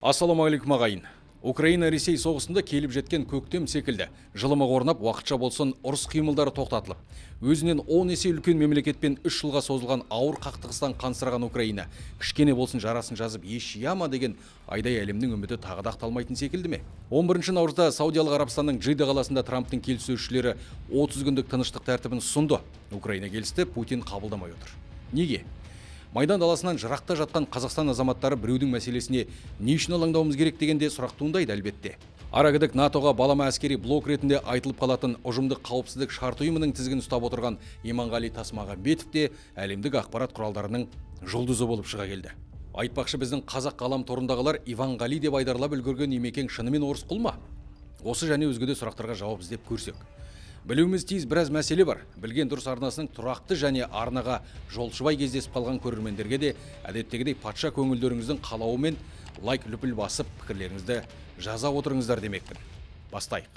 Ассалаумағалейкум ағайын. Украина-Ресей соғысында келіп жеткен көктем секілді жылымы орнап, уақытша болсын ұрыс қимылдары тоқтатылып. Өзінен 10 есе үлкен мемлекетпен 3 жылға созылған ауыр қақтығыстан қансыраған Украина кішкене болсын жарасын жазып еш жияма деген айдай әлемнің үміті тағы да ақталмайтын секілді ме? 11 наурызда Саудиялық Арабстанның Джидда қаласында Трамптың келіссөзшілері 30 күндік тыныштық тәртібін ұсынды. Украина келісті, Путин қабылдамай отыр. Неге? Майдан даласынан жырақта жатқан Қазақстан азаматтары біреудің мәселесіне не үшін алаңдауымыз керек дегенде сұрақ туындайды әлбетте. Арагідік НАТОға балама әскери блок ретінде айтылып қалатын ұжымдық қауіпсіздік шарт ұйымының тізгін ұстап отырған Иманғали Тасмағамбетов те әлемдік ақпарат құралдарының жұлдызы болып шыға келді. Айтпақшы, біздің қазақ ғаламторындағылар Иванғали деп айдарлап үлгерген Имекең шынымен орыс құл ма? Осы және өзге де сұрақтарға жауап іздеп көрсек. Білуіміз тиіс біраз мәселе бар. Білген дұрыс арнасының тұрақты және арнаға жолшыбай кездесіп қалған көрермендерге де әдеттегідей патша көңілдеріңіздің қалауымен лайк лүпіл басып пікірлеріңізді жаза отырыңыздар демекпін. Бастайық.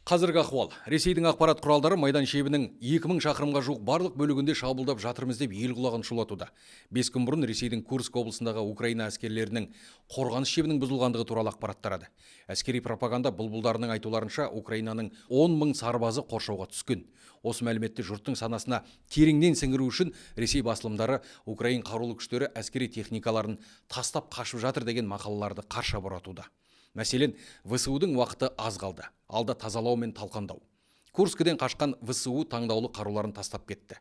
Қазіргі ахуал. Ресейдің ақпарат құралдары Майдан шебінің 2000 шақырымға жуық барлық бөлігінде шабуылдап жатырмыз деп ел құлағын шулатуда. 5 күн бұрын Ресейдің Курск облысындағы Украина әскерлерінің қорғаныс шебінің бұзылғандығы туралы ақпарат тарады. Әскери пропаганда бұлбұлдарының айтуларынша Украинаның 10 мың сарбазы қоршауға түскен. Осы мәліметті жұрттың санасына тереңнен сіңіру үшін Ресей басылымдары Украин қарулы күштері әскери техникаларын тастап қашып жатыр деген мақалаларды қарша боратуда. Мәселен, ВСУ-дің уақыты аз қалды. Алда тазалау мен талқандау. Курскіден қашқан ВСУ таңдаулы қаруларын тастап кетті.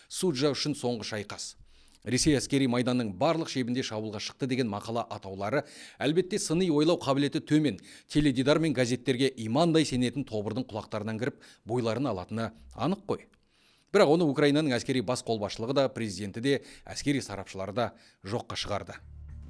Суджа үшін соңғы шайқас. Ресей әскери майданның барлық шебінде шабуылға шықты деген мақала атаулары әлбетте сыни ойлау қабілеті төмен теледидар мен газеттерге имандай сенетін тобырдың құлақтарынан кіріп бойларын алатыны анық қой. Бірақ оны Украинаның әскери бас қолбасшылығы да, президенті де, әскери сарапшылары да жоққа шығарды.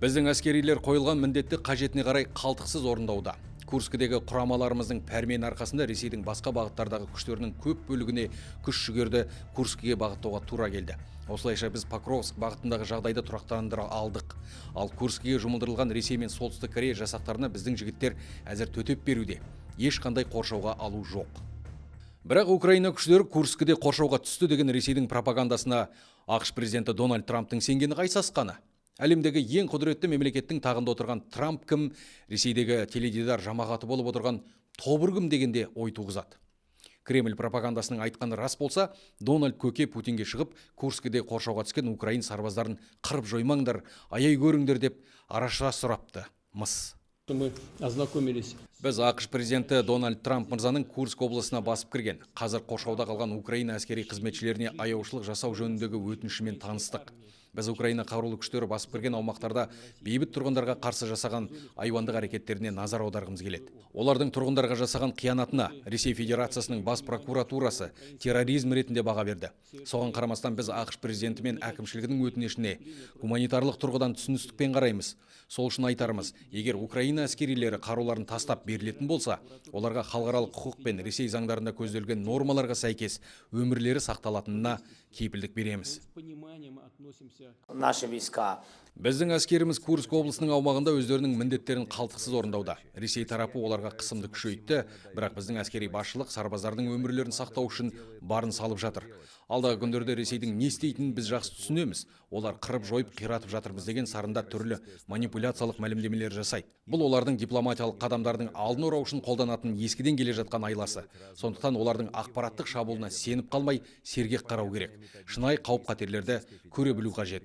Біздің әскерилер қойылған міндетті қажетіне қарай қалтықсыз орындауда. Курскідегі құрамаларымыздың пәрмен арқасында Ресейдің басқа бағыттардағы күштерінің көп бөлігіне күш жүгерді Курскіге бағыттауға тура келді. Осылайша біз Покровск бағытындағы жағдайды тұрақтандыра алдық. Ал Курскіге жұмылдырылған Ресей мен Солтүстік Корея жасақтарына біздің жігіттер әзір төтеп беруде. Ешқандай қоршауға алу жоқ. Бірақ Украина күштері Курскіде қоршауға түсті деген Ресейдің пропагандасына ақш президенті Дональд Трамптың сенгені қайсасқаны? Әлемдегі ең құдіретті мемлекеттің тағында отырған Трамп кім, Ресейдегі теледидар жамағаты болып отырған тобыр кім дегенде ой туғызады. Кремль пропагандасының айтқаны рас болса, Дональд Көке Путинге шығып, Курскіде қоршауға түскен Украин сарбаздарын қырып жоймаңдар, аяй көріңдер деп араша сұрапты. Мыс. Біз ақш президенті Дональд Трамп мырзаның Курск облысына басып кірген. Қазір қоршауда қалған Украина әскери қызметшілеріне аяушылық жасау жөніндегі өтінішімен таныстық. Біз Украина қарулы күштері басып кірген аумақтарда бейбіт тұрғындарға қарсы жасаған айуандық әрекеттеріне назар аударғымыз келеді. Олардың тұрғындарға жасаған қиянатына Ресей Федерациясының бас прокуратурасы терроризм ретінде баға берді. Соған қарамастан біз ақш президенті мен әкімшілігінің өтінішіне гуманитарлық тұрғыдан түсіністікпен қараймыз. Сол үшін айтарымыз, егер Украина әскерилері қаруларын тастап берілетін болса, оларға халықаралық құқық пен Ресей заңдарында көзделген нормаларға сәйкес өмірлері сақталатынына кепілдік береміз. Біздің әскеріміз Курск облысының аумағында өздерінің міндеттерін қалтықсыз орындауда. Ресей тарапы оларға қысымды күшейтті, бірақ біздің әскери басшылық сарбаздардың өмірлерін сақтау үшін барын салып жатыр. Алдағы күндерде Ресейдің не істейтінін біз жақсы түсінеміз. Олар қырып жойып қиратып жатырмыз деген сарында түрлі манипуляциялық мәлімдемелер жасайды. Бұл олардың дипломатиялық қадамдардың алдын орау үшін қолданатын ескіден келе жатқан айласы. Сондықтан олардың ақпараттық шабуылына сеніп қалмай сергек қарау керек. Шынайы қауіп-қатерлерді көре білу қажет.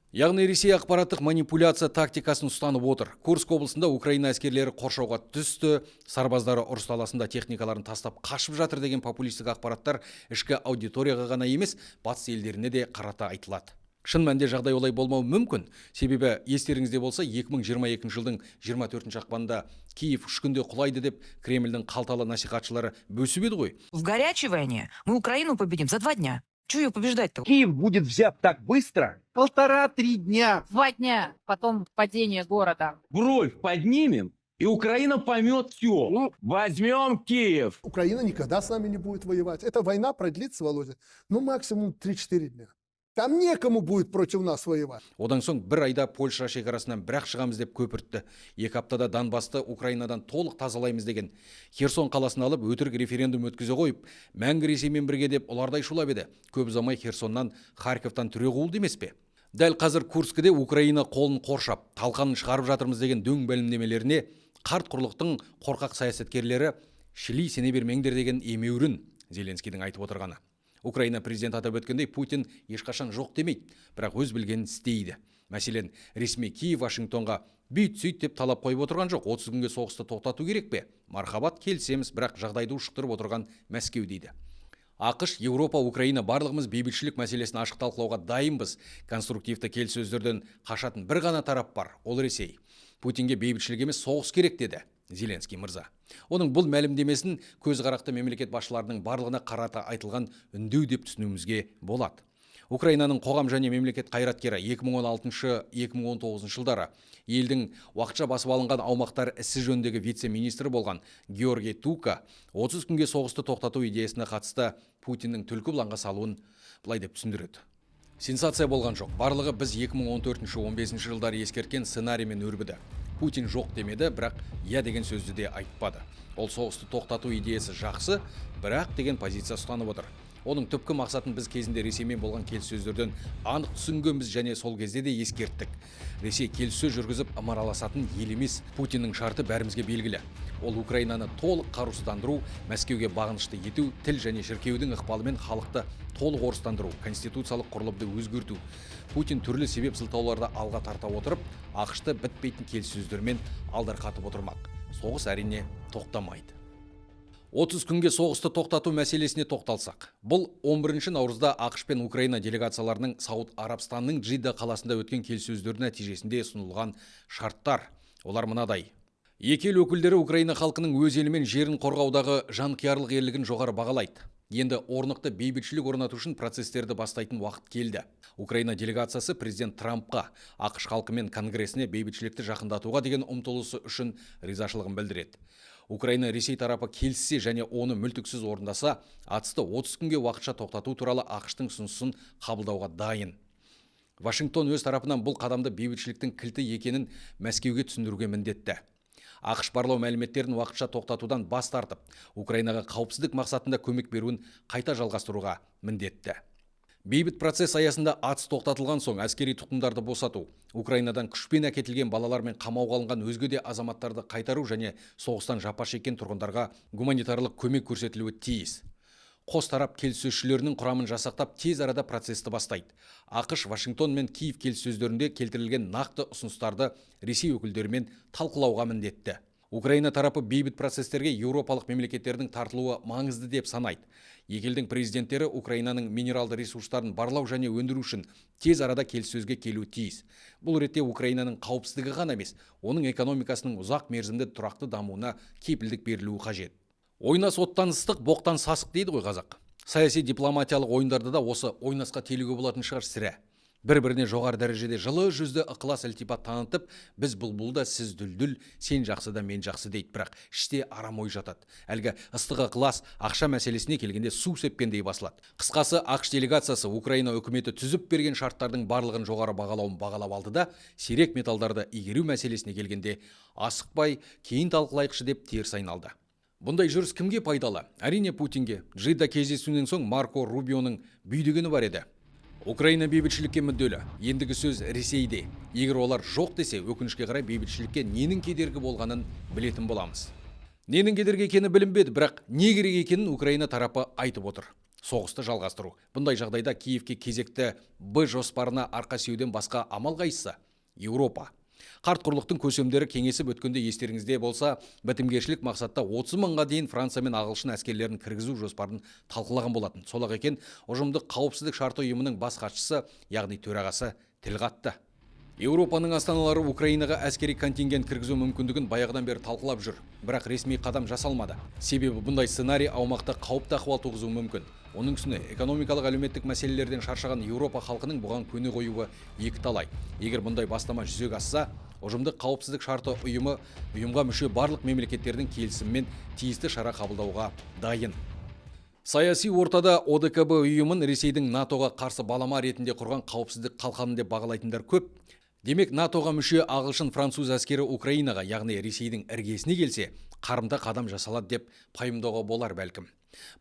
Яғни Ресей ақпараттық манипуляция тактикасын ұстанып отыр. Курск облысында Украина әскерлері қоршауға түсті, сарбаздары ұрыс даласында техникаларын тастап қашып жатыр деген популистік ақпараттар ішкі аудиторияға ғана емес, батыс елдеріне де қарата айтылады. Шын мәнінде жағдай олай болмау мүмкін. Себебі естеріңізде болса 2022 жылдың 24 ақпанында Киев 3 күнде құлайды деп Кремльдің қалталы насихатшылары бөсіп еді ғой. В горячей войне мы Украину победим за 2 дня. Чего ее побеждать-то? Киев будет взят так быстро? 1,5–3 дня. 2 дня, потом падение города. Бровь поднимем, и Украина поймет все. Возьмем Киев. Украина никогда с нами не будет воевать. Эта война продлится, Володя, максимум 3-4 дня. Там некому будет против нас воевать. Одан соң бір айда Польша шекарасынан бірақ шығамыз деп көпіртті. 2 аптада Донбасты Украинадан толық тазалаймыз деген. Херсон қаласын алып өтірік референдум өткізе қойып, мәңгі Ресеймен бірге деп ұлардай шулап еді. Көп ұзамай Херсоннан, Харьковтан түре қуылды емес пе? Дәл қазір Курскіде Украина қолын қоршап, талқанын шығарып жатырмыз деген дөң бәлімдемелеріне қарт құрлықтың қорқақ саясаткерлері шіли сене бермеңдер деген емеурін Зеленскийдің айтып отырғаны. Украина президент атап өткендей, Путин ешқашан жоқ демейді, бірақ өз білгенін істейді. Мәселен, ресми Киев Вашингтонға бүйт сөйт деп талап қойып отырған жоқ. 30 күнге соғысты тоқтату керек пе? Мархабат, келісеміз, бірақ жағдайды ушықтырып отырған Мәскеу дейді. ақш, Еуропа, Украина барлығымыз бейбітшілік мәселесін ашық талқылауға дайынбыз. Конструктивті келіссөздерден қашатын бір ғана тарап бар, ол Ресей. Путинге бейбітшілік емес соғыс керек деді Зеленский мырза. Оның бұл мәлімдемесін көз қарақты мемлекет басшыларының барлығына қарата айтылған үндеу деп түсінуімізге болады. Украинаның қоғам және мемлекет қайраткері 2016-2019 жылдары елдің уақытша басып алынған аумақтар ісі жөніндегі вице-министрі болған Георгий Тука 30 күнге соғысты тоқтату идеясына қатысты Путиннің түлкі бұланға салуын былай деп түсіндіреді. Сенсация болған жоқ. Барлығы біз 2014-15 жылдары ескерткен сценариймен өрбіді. Путин жоқ демеді, бірақ я деген сөзді де айтпады. Ол соғысты тоқтату идеясы жақсы, бірақ деген позиция ұстанып отыр. Оның түпкі мақсатын біз кезінде Ресеймен болған келіссөздерден анық түсінгенбіз және сол кезде де ескерттік. Ресей келіссөз жүргізіп ымыраласатын ел емес. Путиннің шарты бәрімізге белгілі. Ол Украинаны толық қарусыздандыру, Мәскеуге бағынышты ету, тіл және шіркеудің ықпалымен халықты толық орыстандыру, конституциялық құрылымды өзгерту. Путин түрлі себеп сылтауларды алға тарта отырып, ақшты бітпейтін келіссөздермен алдарқатып отырмақ. Соғыс әрине тоқтамайды. 30 күнге соғысты тоқтату мәселесіне тоқталсақ. Бұл 11 наурызда ақш пен Украина делегацияларының Сауд Арабстанның Джидда қаласында өткен келіссөздер нәтижесінде ұсынылған шарттар. Олар мынадай. Екі ел өкілдері Украина халқының өз елі мен жерін қорғаудағы жанқиярлық ерлігін жоғары бағалайды. Енді орнықты бейбітшілік орнату үшін процестерді бастайтын уақыт келді. Украина делегациясы президент Трампқа, ақш халқы мен конгресіне бейбітшілікті жақындатуға деген ұмтылысы үшін ризашылығын білдіреді. Украина Ресей тарапы келіссе және оны мүлтіксіз орындаса, атысты 30 күнге уақытша тоқтату туралы ақштың ұсынысын қабылдауға дайын. Вашингтон өз тарапынан бұл қадамды бейбітшіліктің кілті екенін Мәскеуге түсіндіруге міндетті. ақш барлау мәліметтерін уақытша тоқтатудан бас тартып, Украинаға қауіпсіздік мақсатында көмек беруін қайта жалғастыруға міндетті. Бейбіт процесс аясында атыс тоқтатылған соң әскери тұтқындарды босату, Украинадан күшпен әкетілген балалар мен қамауға алынған өзге де азаматтарды қайтару және соғыстан жапа шеккен тұрғындарға гуманитарлық көмек көрсетілуі тиіс. Қос тарап келіссөзшілерінің құрамын жасақтап тез арада процесті бастайды. ақш, Вашингтон мен Киев келіссөздерінде келтірілген нақты ұсыныстарды Ресей өкілдерімен талқылауға міндетті. Украина тарапы бейбіт процестерге еуропалық мемлекеттердің тартылуы маңызды деп санайды. Екі елдің президенттері Украинаның минералды ресурстарын барлау және өндіру үшін тез арада келіссөзге келуі тиіс. Бұл ретте Украинаның қауіпсіздігі ғана емес, оның экономикасының ұзақ мерзімді тұрақты дамуына кепілдік берілуі қажет. Ойнас оттан ыстық, боқтан сасық дейді ғой қазақ. Саяси дипломатиялық ойындарды да осы ойнасқа телуге болатын шығар сірә. Бір-біріне жоғары дәрежеде жылы жүзді ықылас ілтипат танытып, біз бұлбұлда, сіз дүлдүл, сен жақсы да мен жақсы дейді, бірақ іште арам ой жатады. Әлгі ыстық ықылас ақша мәселесіне келгенде су сепкендей басылады. Қысқасы, ақш делегациясы Украина үкіметі түзіп берген шарттардың барлығын жоғары бағалап алды да, сирек металдарды игеру мәселесіне келгенде асықпай, кейін талқылайықшы деп теріс айналды. Бұндай жүріс кімге пайдалы? Әрине Путинге. Джидда кездесуінен соң Марко Рубионың бүйдегені бар еді. Украина бейбітшілікке мүдделі. Ендігі сөз Ресейде. Егер олар жоқ десе, өкінішке қарай бейбітшілікке ненің кедергі болғанын білетін боламыз. Ненің кедергі екені білінбеді, бірақ не керек екенін Украина тарапы айтып отыр. Соғысты жалғастыру. Бұндай жағдайда Киевке кезекті Б жоспарына арқа сүйеуден басқа амал қайсысы? Еуропа. Қарт құрлықтың көсемдері кеңесіп өткенде естеріңізде болса, бітімгершілік мақсатта 30 мыңға дейін Франция мен ағылшын әскерлерін кіргізу жоспарын талқылаған болатын. Солақ екен, ұжымдық қауіпсіздік шарты ұйымының бас хатшысы, яғни төрағасы тіл қатты. Еуропаның астаналары Украинаға әскери контингент кіргізу мүмкіндігін баяғыдан бері талқылап жүр, бірақ ресми қадам жасалмады. Себебі бұндай сценарий аумақта қауіпті ахуал туғызуы мүмкін. Оның үстіне экономикалық әлеуметтік мәселелерден шаршаған Еуропа халқының бұған көне қоюы екі талай. Егер бұндай бастама жүзеге асса, ұжымдық қауіпсіздік шарты ұйымға мүше барлық мемлекеттердің келісімімен тиісті шара қабылдауға дайын. Саяси ортада ОДКБ ұйымын Ресейдің НАТОға қарсы балама ретінде құрған қауіпсіздік қалқаны деп бағалайтындар көп. Демек, НАТОға мүше ағылшын француз әскері Украинаға, яғни Ресейдің іргесіне келсе, қарымта қадам жасалады деп пайымдауға болар бәлкім.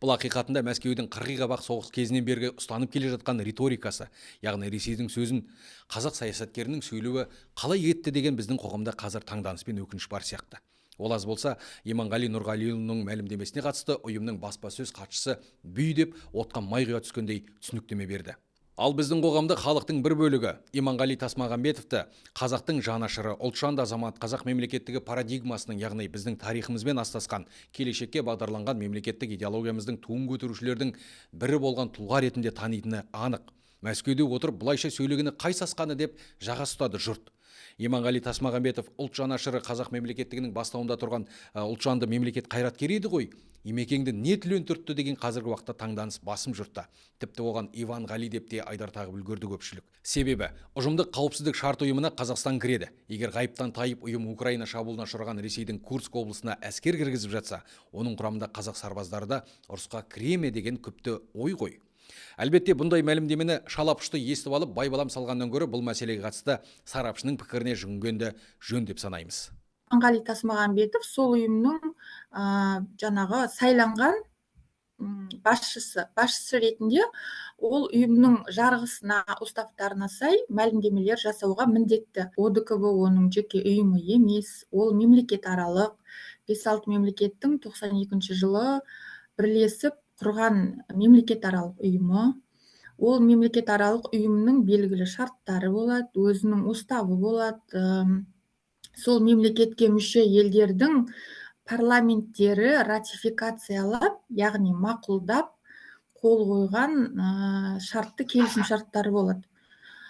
Бұл ақиқатында Мәскеудің қырғи-қабақ соғыс кезінен бергі ұстанып келе жатқан риторикасы, яғни Ресейдің сөзін қазақ саясаткерінің сөйлеуі қалай етті деген біздің қоғамда қазір таңданыс пен өкініш бар сияқты. Ол аз болса, Иманғали Нұрғалиұлының мәлімдемесіне қатысты ұйымның баспасөз хатшысы бүй деп отқа май құя түскендей түсініктеме берді. Ал біздің қоғамда халықтың бір бөлігі Иманғали Тасмағамбетовті қазақтың жанашыры, ұлтжанды азамат, қазақ мемлекеттігі парадигмасының, яғни біздің тарихымызбен астасқан, келешекке бағдарланған мемлекеттік идеологиямыздың туын көтерушілердің бірі болған тұлға ретінде танитыны анық. Мәскеуде отырып бұлайша сөйлегені қай сасқаны деп жаға ұстады жұрт. Иманғали Тасмағамбетов ұлт жанашыры, қазақ мемлекеттігінің бастауында тұрған ұлтжанды мемлекет қайраткері еді ғой. Имекеңді не тілен түртті деген қазіргі уақытта таңданыс басым жұртта. Тіпті оған Иван Ғали деп те айдар тағып үлгерді көпшілік. Себебі ұжымдық қауіпсіздік шарт ұйымына Қазақстан кіреді. Егер ғайыптан тайып ұйым Украина шабуылына ұшыраған Ресейдің Курск облысына әскер кіргізіп жатса, оның құрамында қазақ сарбаздары да ұрысқа кіре ме деген күпті ой ғой. Әлбетте, бұндай мәлімдемені шалапұшты естіп алып, байбалам салғаннан гөрі бұл мәселеге қатысты сарапшының пікіріне жүгінгенді жөн деп санаймыз. Иманғали Тасмағамбетов сол ұйымның жаңағы сайланған басшысы ретінде ол ұйымның жарғысына, уставтарына сай мәлімдемелер жасауға міндетті. ОДКБ оның жеке ұйымы емес, ол мемлекет аралық, 5-6 мемлекеттің 92 жылы бірлесіп құрған мемлекет аралық ұйымы. Ол мемлекет аралық ұйымның белгілі шарттары болады, өзінің уставы болады. Сол мемлекетке мүше елдердің парламенттері ратификациялап, яғни мақұлдап қол қойған шартты келісім шарттары болады.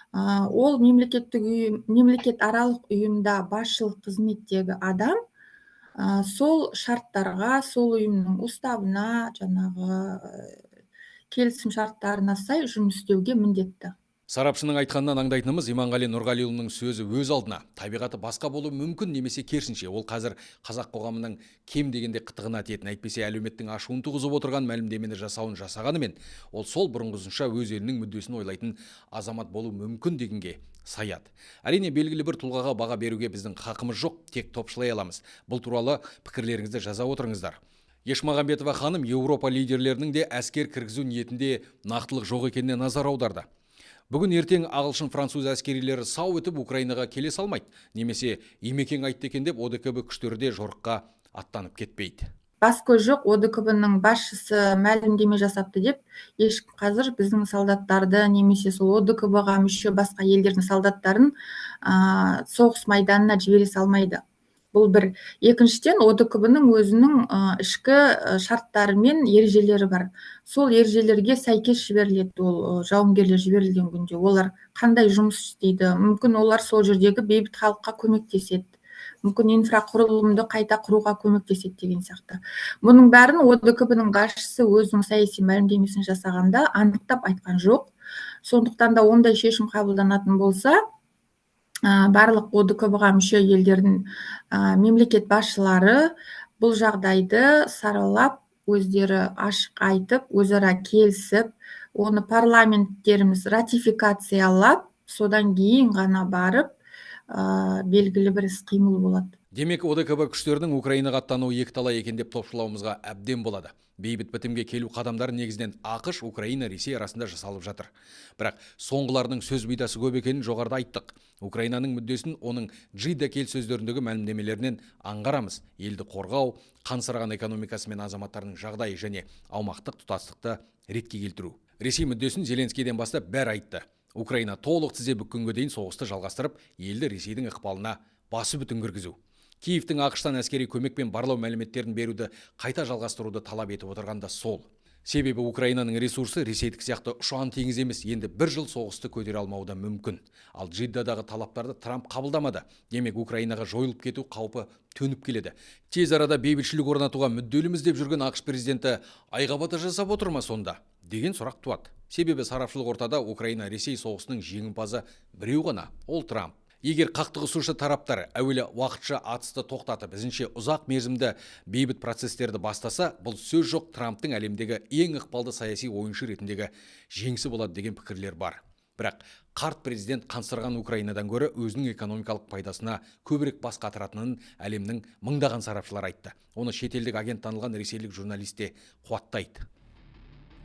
Ол мемлекет аралық ұйымда басшылық қызметтегі адам сол шарттарға, сол ұйымның уставына, жаңағы келісім шарттарына сай жұмыс істеуге міндетті. Сарапшының айтқанынан аңдайтынымыз, Иманғали Нұрғалиұлының сөзі өз алдына табиғаты басқа болуы мүмкін, немесе керісінше ол қазір қазақ қоғамының кем дегенде қытығына тиетін, әйтпесе әлеуметтің ашуын туғызып отырған мәлімдемені жасағанымен, ол сол бұрынғысынша өз елінің мүддесін ойлайтын азамат болуы мүмкін дегенге саяды. Әрине, белгілі бір тұлғаға баға беруге біздің хақымыз жоқ, тек топшылай аламыз. Бұл туралы пікірлеріңізді жаза отырыңыздар. Ешмағамбетова ханым Еуропа лидерлерінің де әскер кіргізу ниетінде нақтылық жоқ екеніне назар аударды. Бүгін ертең ағылшын француз әскерилері сау өтіп Украинаға келе салмайды, немесе Имекең айтты екен деп ОДКБ күштері де жорыққа аттанып кетпейді. Бас көз жоқ, ОДКБ-ның басшысы мәлімдеме жасапты деп, ешкім қазір біздің солдаттарды, немесе сол ОДКБ-ға мүше басқа елдердің солдаттарын соғыс майданына жібере салмайды. Бұл бір. Екіншіден, ОДКБ-ның өзінің ішкі шарттары мен ережелері бар. Сол ережелерге сәйкес жіберіледі, ол жауынгерлер жіберілген күнде. Олар қандай жұмыс істейді? Мүмкін олар сол жердегі бейбіт халыққа көмектеседі. Мүмкін инфрақұрылымды қайта құруға көмектеседі деген сияқты. Бұның бәрін ОДКБ-ның басшысы өзінің саяси мәлімдемесін жасағанда анықтап айтқан жоқ. Сондықтан да ондай шешім қабылданатын болса, барлық ОДКБ-ға мүше елдердің мемлекет басшылары бұл жағдайды саралап, өздері ашық айтып, өзара келісіп, оны парламенттеріміз ратификациялап, содан кейін ғана барып, белгілі бір іс-қимыл болады. Демек, ОДКБ күштерінің Украинаға аттануы екіталай екен деп топшылауымызға әбден болады. Бейбіт бітімге келу қадамдары негізінен ақш, Украина, Ресей арасында жасалып жатыр. Бірақ соңғылардың сөз бидасы көп екенін жоғарыда айттық. Украинаның мүддесін оның Джида келіссөздеріндегі мәлімдемелерінен аңғарамыз. Елді қорғау, қансыраған экономикасы мен азаматтардың жағдайы және аумақтық тұтастықты ретке келтіру. Ресей мүддесін Зеленскийден бастап бәрі айтты. Украина толық тізе бүккенге дейін соғысты жалғастырып, елді Ресейдің ықпалына басы бүтін кіргізу. Киевтің ақштан әскери көмек пен барлау мәліметтерін беруді қайта жалғастыруды талап етіп отырғанда сол. Себебі Украинаның ресурсы Ресейдік сияқты ұшан теңіз емес, енді бір жыл соғысты көтере алмауы да мүмкін. Ал Джиддадағы талаптарды Трамп қабылдамады. Демек, Украинаға жойылып кету қаупі төніп келеді. Тез арада бейбітшілік орнатуға мүдделіміз деп жүрген ақш президенті айғабаты жасап отыр ма сонда? Деген сұрақ туады. Себебі сарапшылық ортада Украина-Ресей соғысының жеңімпазы біреу ғана, ол Трамп. Егер қақтығысушы тараптар әуелі уақытша атысты тоқтатып, ізінше ұзақ мерзімді бейбіт процестерді бастаса, бұл сөз жоқ Трамптың әлемдегі ең ықпалды саяси ойыншы ретіндегі жеңісі болады деген пікірлер бар. Бірақ қарт президент қансырған Украинадан гөрі өзінің экономикалық пайдасына көбірек бас қатыратынын әлемнің мыңдаған сарапшылар айтты. Оны шетелдік агент танылған ресейлік журналист те қуаттайды.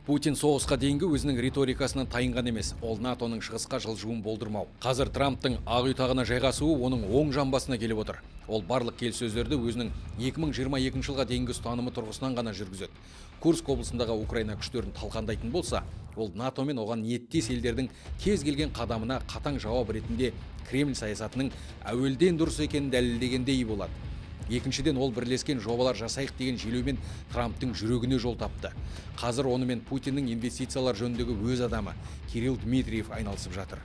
Путин соғысқа дейінгі өзінің риторикасынан тайынған емес, ол НАТОның шығысқа жылжуын болдырмау. Қазір Трамптың ақ үй тағына жайғасуы оның оң жамбасына келіп отыр. Ол барлық келіссөздерді өзінің 2022 жылға дейінгі ұстанымы тұрғысынан ғана жүргізеді. Курск облысындағы Украина күштерін талқандайтын болса, ол НАТО мен оған ниеттес елдердің кез келген қадамына қатаң жауап ретінде Кремль саясатының әуелден дұрыс екенін дәлелдегендей болады. Екіншіден, ол бірлескен жобалар жасайық деген желеумен Трамптың жүрегіне жол тапты. Қазір онымен Путиннің инвестициялар жөніндегі өз адамы Кирилл Дмитриев айналысып жатыр.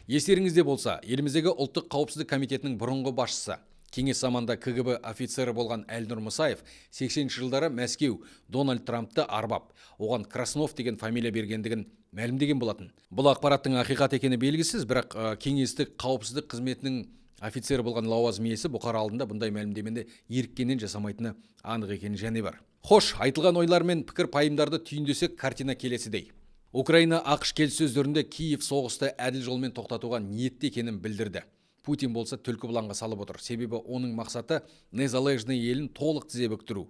Естеріңізде болса, еліміздегі ұлттық қауіпсіздік комитетінің бұрынғы басшысы, кеңес заманында КГБ офицері болған Әлнұр Мұсаев 80-ші жылдары Мәскеу Дональд Трампты арбап, оған Краснов деген фамилия бергендігін мәлімдеген болатын. Бұл ақпараттың ақиқат екені белгісіз, бірақ кеңестік қауіпсіздік қызметінің офицері болған лауазым иесі бұқара алдында бұндай мәлімдемені еріккеннен жасамайтыны анық екені және бар. Хош, айтылған ойлар мен пікір пайымдарды түйіндесек, картина келесідей. Украина ақш келіссөздерінде Киев соғысты әділ жолмен тоқтатуға ниетті екенін білдірді. Путин болса түлкі бұланға салып отыр. Себебі оның мақсаты незалежный елін толық тізе бүктіру.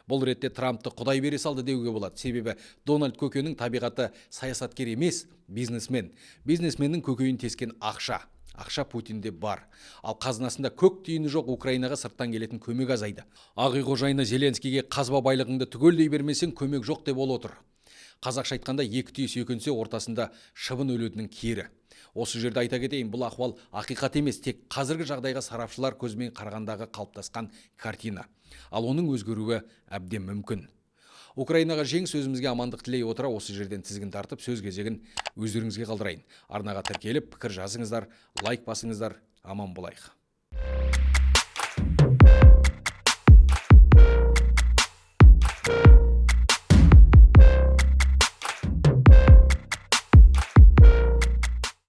Бұл ретте Трампты құдай бере салды деуге болады. Себебі Дональд көкенің табиғаты саясаткер емес, бизнесмен. Бизнесменнің көкейін тескен ақша. Ақша Путинде бар. Ал қазынасында көк тиыны жоқ Украинаға сырттан келетін көмек азайды. Ақ үй қожайыны Зеленскийге қазба байлығыңды түгелдей бермесең көмек жоқ деп ол отыр. Қазақша айтқанда екі түйе сүйкенсе ортасында шыбын өлетінің кері. Осы жерде айта кетейін, бұл ахуал ақиқат емес, тек қазіргі жағдайға сарапшылар көзімен қарағандағы қалыптасқан картина. Ал оның өзгеруі әбден мүмкін. Украинаға жеңіс, сөзімізге амандық тілей отыра осы жерден тізгін тартып, сөз кезегін өздеріңізге қалдырайын. Арнаға тіркеліп, пікір жазыңыздар, лайк басыңыздар, аман болайық.